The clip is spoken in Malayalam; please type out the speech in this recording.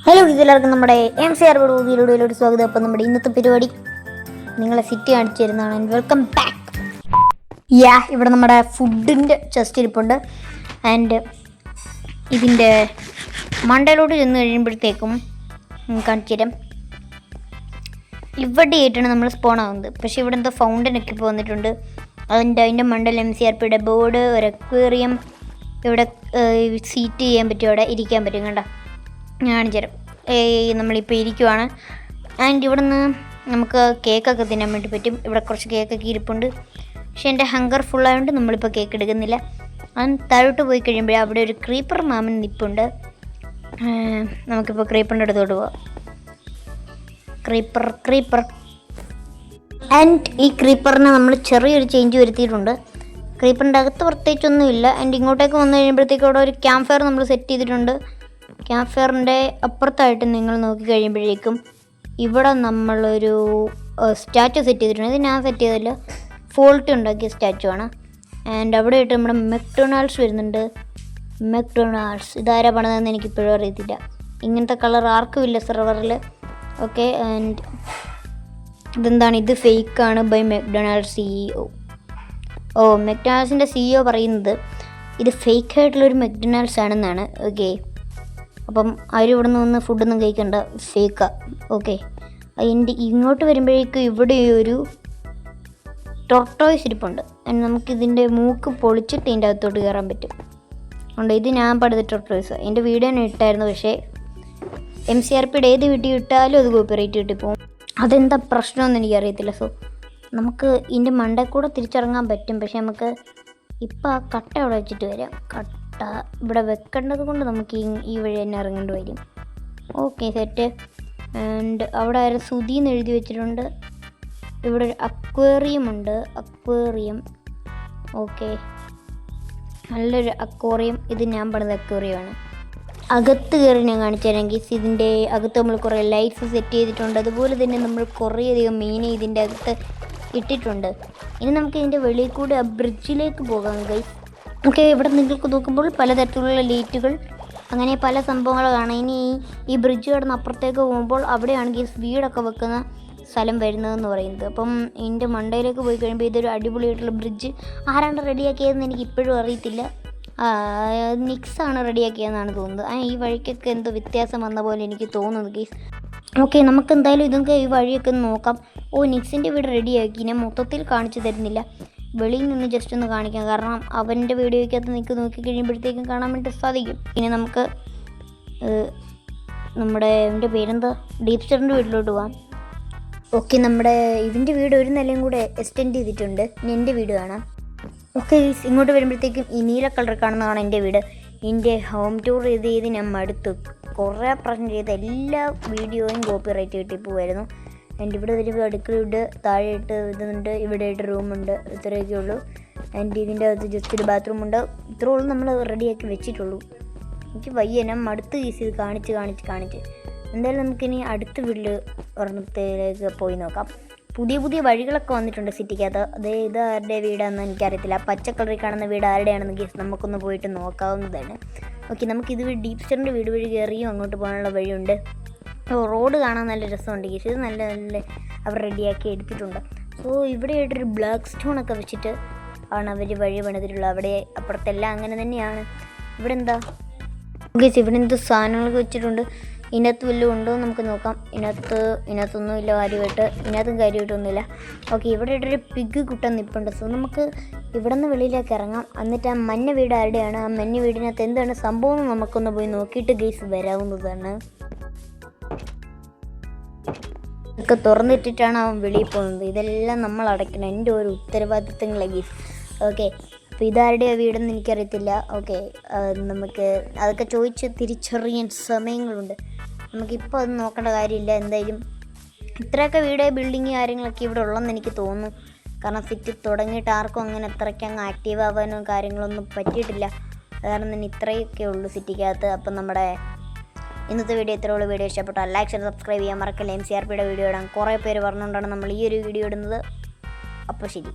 ഹലോ എല്ലാവർക്കും നമ്മുടെ MCR വീഡിയോയിലോട്ട് സ്വാഗതം. അപ്പം നമ്മുടെ ഇന്നത്തെ പരിപാടി നിങ്ങളെ സിറ്റി കാണിച്ചു തരുന്നതാണ്. And welcome back. ഇവിടെ നമ്മുടെ ഫുഡിൻ്റെ ചെസ്റ്റ് ഇരിപ്പുണ്ട്. ആൻഡ് ഇതിൻ്റെ മണ്ടയിലോട്ട് ചെന്ന് കഴിയുമ്പോഴത്തേക്കും കാണിച്ചു തരാം. ഇവിടെ ആയിട്ടാണ് നമ്മൾ സ്പോൺ ആവുന്നത്. പക്ഷേ ഇവിടെ എന്തോ ഫൗണ്ടനൊക്കെ ഇപ്പോൾ വന്നിട്ടുണ്ട്. അതിൻ്റെ മണ്ടയിൽ MCRPയുടെ ബോർഡ്, ഒരു അക്വേറിയം, ഇവിടെ സീറ്റ് ചെയ്യാൻ പറ്റും, ഇവിടെ ഇരിക്കാൻ പറ്റും. കണ്ട കാണിച്ചു തരാം. നമ്മളിപ്പോൾ ഇരിക്കുവാണ്. ആൻഡ് ഇവിടെ നിന്ന് നമുക്ക് കേക്കൊക്കെ തിന്നാൻ വേണ്ടി പറ്റും. ഇവിടെ കുറച്ച് കേക്കൊക്കെ ഇരിപ്പുണ്ട്. പക്ഷേ എൻ്റെ ഹങ്കർ ഫുള്ളായതുകൊണ്ട് നമ്മളിപ്പോൾ കേക്ക് എടുക്കുന്നില്ല. ആൻഡ് താഴോട്ട് പോയി കഴിയുമ്പോൾ അവിടെ ഒരു ക്രീപ്പർ മാമൻ നിൽപ്പുണ്ട്. നമുക്കിപ്പോൾ ക്രീപ്പറിൻ്റെ അടുത്തോട്ട് പോവാം. ക്രീപ്പർ ആൻഡ് ഈ ക്രീപ്പറിന് നമ്മൾ ചെറിയൊരു ചേഞ്ച് വരുത്തിയിട്ടുണ്ട്. ക്രീപ്പറിൻ്റെ അകത്ത് പ്രത്യേകിച്ചൊന്നുമില്ല. ആൻഡ് ഇങ്ങോട്ടേക്ക് വന്നു കഴിയുമ്പോഴത്തേക്കും അവിടെ ഒരു ക്യാമ്പ് ഫയർ നമ്മൾ സെറ്റ് ചെയ്തിട്ടുണ്ട്. ക്യാമ്പ് ഫയറിൻ്റെ അപ്പുറത്തായിട്ട് നിങ്ങൾ നോക്കി കഴിയുമ്പോഴേക്കും ഇവിടെ നമ്മളൊരു സ്റ്റാച്ചു സെറ്റ് ചെയ്തിട്ടുണ്ട്. ഇത് ഞാൻ സെറ്റ് ചെയ്തില്ല, ഫോൾട്ട് ഉണ്ടാക്കിയ സ്റ്റാച്ചു ആണ്. ആൻഡ് അവിടെ ആയിട്ട് നമ്മുടെ മെക്ഡൊണാൾഡ്സ് വരുന്നുണ്ട്. മെക്ഡൊണാൾഡ്സ് ഇതാരാ പണിതെന്ന് എനിക്കിപ്പോഴും അറിയത്തില്ല. ഇങ്ങനത്തെ കളർ ആർക്കും ഇല്ല സെർവറിൽ. ഓക്കെ, ആൻഡ് ഇതെന്താണ്? ഇത് ഫേക്കാണ് ബൈ മെക്ഡൊണാൾഡ്സ് CEO. മെക്ഡൊണാൾഡ്സിൻ്റെ CEO പറയുന്നത് ഇത് ഫേക്കായിട്ടുള്ളൊരു മെക്ഡൊണാൾഡ്സ് ആണെന്നാണ്. ഓക്കെ, അപ്പം ആരും ഇവിടെ നിന്ന് വന്ന് ഫുഡൊന്നും കഴിക്കണ്ട, ഫേക്കാ. ഓക്കെ, അതിൻ്റെ ഇങ്ങോട്ട് വരുമ്പോഴേക്കും ഇവിടെ ഒരു ടോർട്ടോയ്സ് ഇരിപ്പുണ്ട്. നമുക്കിതിൻ്റെ മൂക്ക് പൊളിച്ചിട്ട് ഇതിൻ്റെ അകത്തോട്ട് കയറാൻ പറ്റും. ഉണ്ട്, ഇത് ഞാൻ പടുത്ത ടോർട്ടോയ്സ്. എൻ്റെ വീഡിയോ തന്നെ ഇട്ടായിരുന്നു. പക്ഷേ MCRPയുടെ ഏത് വീഡിയോ ഇട്ടാലും അത് കോപ്പിറൈറ്റ് കിട്ടിപ്പോവും. അതെന്താ പ്രശ്നമൊന്നും എനിക്കറിയത്തില്ല. സോ നമുക്ക് ഇതിൻ്റെ മണ്ടയിൽ കൂടെ തിരിച്ചിറങ്ങാൻ പറ്റും. പക്ഷേ നമുക്ക് ഇപ്പം ആ കട്ട അവിടെ വെച്ചിട്ട് വരാം. കട്ട ഇവിടെ വെക്കേണ്ടത് കൊണ്ട് നമുക്ക് ഈ വഴി തന്നെ ഇറങ്ങേണ്ടി വരും. Okay, set. ആൻഡ് അവിടെ ആരും സുധീന്ന് എഴുതി വെച്ചിട്ടുണ്ട്. ഇവിടെ ഒരു അക്വേറിയം ഉണ്ട്. അക്വേറിയം, ഓക്കെ, നല്ലൊരു അക്വേറിയം. ഇത് ഞാൻ പണിത അക്വേറിയമാണ്. അകത്ത് കയറി ഞാൻ കാണിച്ചു തരാമെങ്കിൽ ഇതിൻ്റെ അകത്ത് നമ്മൾ കുറേ ലൈറ്റ്സ് സെറ്റ് ചെയ്തിട്ടുണ്ട്. അതുപോലെ തന്നെ നമ്മൾ കുറേയധികം മീനെ ഇതിൻ്റെ അകത്ത് ഇട്ടിട്ടുണ്ട്. ഇനി നമുക്ക് ഇതിൻ്റെ വെളിയിൽ കൂടെ ആ ബ്രിഡ്ജിലേക്ക് പോകാം ഗൈസ്. ഓക്കെ, ഇവിടെ നിങ്ങൾക്ക് നോക്കുമ്പോൾ പലതരത്തിലുള്ള ലൈറ്റുകൾ, അങ്ങനെ പല സംഭവങ്ങൾ കാണാം. ഇനി ഈ ബ്രിഡ്ജ് കടന്ന് അപ്പുറത്തേക്ക് പോകുമ്പോൾ അവിടെയാണ് ഗൈസ് വീടൊക്കെ വെക്കുന്ന സ്ഥലം വരുന്നതെന്ന് പറയുന്നത്. അപ്പം ഇതിൻ്റെ മണ്ടയിലേക്ക് പോയി കഴിയുമ്പോൾ ഇതൊരു അടിപൊളിയായിട്ടുള്ള ബ്രിഡ്ജ് ആരാണ്ട് റെഡിയാക്കിയതെന്ന് എനിക്ക് ഇപ്പോഴും അറിയത്തില്ല. നിക്സാണ് റെഡിയാക്കിയതെന്നാണ് തോന്നുന്നത്. ഈ വഴിക്കൊക്കെ എന്തോ വ്യത്യാസം വന്ന പോലെ എനിക്ക് തോന്നുന്നു ഗൈസ്. ഓക്കെ, നമുക്ക് എന്തായാലും ഇതൊക്കെ ഈ വഴിയൊക്കെ ഒന്ന് നോക്കാം. നിക്സിൻ്റെ വീട് റെഡിയാക്കി. ഞാൻ മൊത്തത്തിൽ കാണിച്ചു തരുന്നില്ല, വെളിയിൽ നിന്ന് ജസ്റ്റ് ഒന്ന് കാണിക്കാം. കാരണം അവൻ്റെ വീഡിയോയ്ക്കകത്ത് നിങ്ങൾക്ക് നോക്കി കഴിയുമ്പോഴത്തേക്കും കാണാൻ വേണ്ടി സാധിക്കും. പിന്നെ നമുക്ക് എൻ്റെ പേരെന്താ, ഡീപ്സ്റ്ററിൻ്റെ വീട്ടിലോട്ട് പോവാം. ഓക്കെ, നമ്മുടെ ഇതിൻ്റെ വീട് ഒരു നിലയും കൂടെ എക്സ്റ്റെൻഡ് ചെയ്തിട്ടുണ്ട്. ഇനി എൻ്റെ വീട് കാണാം. ഓക്കെ, ഇങ്ങോട്ട് വരുമ്പോഴത്തേക്കും ഈ നീല കളർ കാണുന്നതാണ് എൻ്റെ വീട്. എൻ്റെ ഹോം ടൂർ ചെയ്ത് ഞാൻ മടുത്തു. കുറേ പ്രാവശ്യം ചെയ്ത എല്ലാ വീഡിയോയും കോപ്പിറൈറ്റ് കിട്ടിപ്പോവായിരുന്നു. ആൻഡ് ഇവിടെ വരുമ്പോൾ അടുക്കളയുണ്ട്, താഴെയിട്ട് ഇതുണ്ട്, ഇവിടെ ആയിട്ട് റൂമുണ്ട്. ഇത്രയൊക്കെ ഉള്ളൂ. ആൻഡ് ഇതിൻ്റെ അകത്ത് ജസ്റ്റ് ഒരു ബാത്റൂമുണ്ട്. ഇത്രേ ഉള്ളൂ നമ്മൾ റെഡിയാക്കി വെച്ചിട്ടുള്ളൂ. എനിക്ക് വയ്യ, ഞാൻ മടുത്ത് കേസ് ഇത് കാണിച്ച്. എന്തായാലും നമുക്കിനി അടുത്ത വീട്ടിൽ ഒരെണ്ണത്തിലേക്ക് പോയി നോക്കാം. പുതിയ വഴികളൊക്കെ വന്നിട്ടുണ്ട് സിറ്റിക്കകത്ത്. ഇത് ആരുടെ വീടാണെന്ന് എനിക്കറിയത്തില്ല. പച്ച കളറിൽ കാണുന്ന വീട് ആരുടെയാണെന്ന് കേസ് നമുക്കൊന്ന് പോയിട്ട് നോക്കാവുന്നതാണ്. ഓക്കെ, നമുക്കിത് ഡീപ്സ്റ്ററിൻ്റെ വീട് വഴി കയറിയും അങ്ങോട്ട് പോകാനുള്ള വഴിയുണ്ട്. റോഡ് കാണാൻ നല്ല രസമുണ്ട് കേസ്. ഇത് നല്ല അവർ റെഡിയാക്കി എടുത്തിട്ടുണ്ട്. സോ ഇവിടെ ആയിട്ടൊരു ബ്ലാക്ക് സ്റ്റോണൊക്കെ വെച്ചിട്ട് ആണ് അവർ വഴി പണിതിട്ടുള്ളത്. അവിടെ അപ്പുറത്തെല്ലാം അങ്ങനെ തന്നെയാണ്. ഇവിടെ എന്താ ഗൈസ്, ഇവിടെ എന്ത് സാധനങ്ങളൊക്കെ വെച്ചിട്ടുണ്ട്. ഇതിനകത്ത് വല്ലതും ഉണ്ടോ എന്ന് നമുക്ക് നോക്കാം. ഇതിനകത്തൊന്നുമില്ല കാര്യമായിട്ട്. കാര്യമായിട്ടൊന്നുമില്ല. ഓക്കെ, ഇവിടെ ആയിട്ടൊരു പിഗ് കുട്ടൻ നിൽപ്പുണ്ട്. സോ നമുക്ക് ഇവിടെ നിന്ന് വെളിയിലേക്ക് ഇറങ്ങാം. എന്നിട്ട് ആ മഞ്ഞ വീട് ആരുടെയാണ്, ആ മഞ്ഞ വീടിനകത്ത് എന്താണ് സംഭവം എന്ന് നമുക്കൊന്ന് പോയി നോക്കിയിട്ട് ഗൈസ് വരാവുന്നതാണ്. ഇതൊക്കെ തുറന്നിട്ടിട്ടാണ് അവൻ വെളിയിൽ പോകുന്നത്. ഇതെല്ലാം നമ്മൾ അടയ്ക്കണം. എൻ്റെ ഒരു ഉത്തരവാദിത്തങ്ങളെ ഗൈസ്. ഓക്കെ, അപ്പോൾ ഇതാരുടെ വീടെന്ന് എനിക്കറിയത്തില്ല. ഓക്കെ, നമുക്ക് അതൊക്കെ ചോദിച്ച് തിരിച്ചറിയാൻ സമയങ്ങളുണ്ട്. നമുക്കിപ്പോൾ അത് നോക്കേണ്ട കാര്യമില്ല. എന്തായാലും ഇത്രയൊക്കെ വീട്, ബിൽഡിങ് കാര്യങ്ങളൊക്കെ ഇവിടെ ഉള്ളതെന്ന് എനിക്ക് തോന്നുന്നു. കാരണം സിറ്റി തുടങ്ങിയിട്ട് ആർക്കും അങ്ങനെ അത്രയ്ക്ക് അങ്ങ് ആക്റ്റീവ് ആവാനോ കാര്യങ്ങളൊന്നും പറ്റിയിട്ടില്ല. കാരണം തന്നെ ഇത്രയൊക്കെ ഉള്ളൂ സിറ്റിക്കകത്ത്. അപ്പം നമ്മുടെ ഇന്നത്തെ വീഡിയോ ഇത്രയുള്ള വീഡിയോ ഇഷ്ടപ്പെട്ടാൽ ലൈക്ക് ചെയ്ത് സബ്സ്ക്രൈബ് ചെയ്യാൻ മറക്കല്ല. MCRPയുടെ വീഡിയോ ഇടാൻ കുറേ പേര് പറഞ്ഞുകൊണ്ടാണ് നമ്മൾ ഈ ഒരു വീഡിയോ ഇടുന്നത്. അപ്പോൾ ശരി.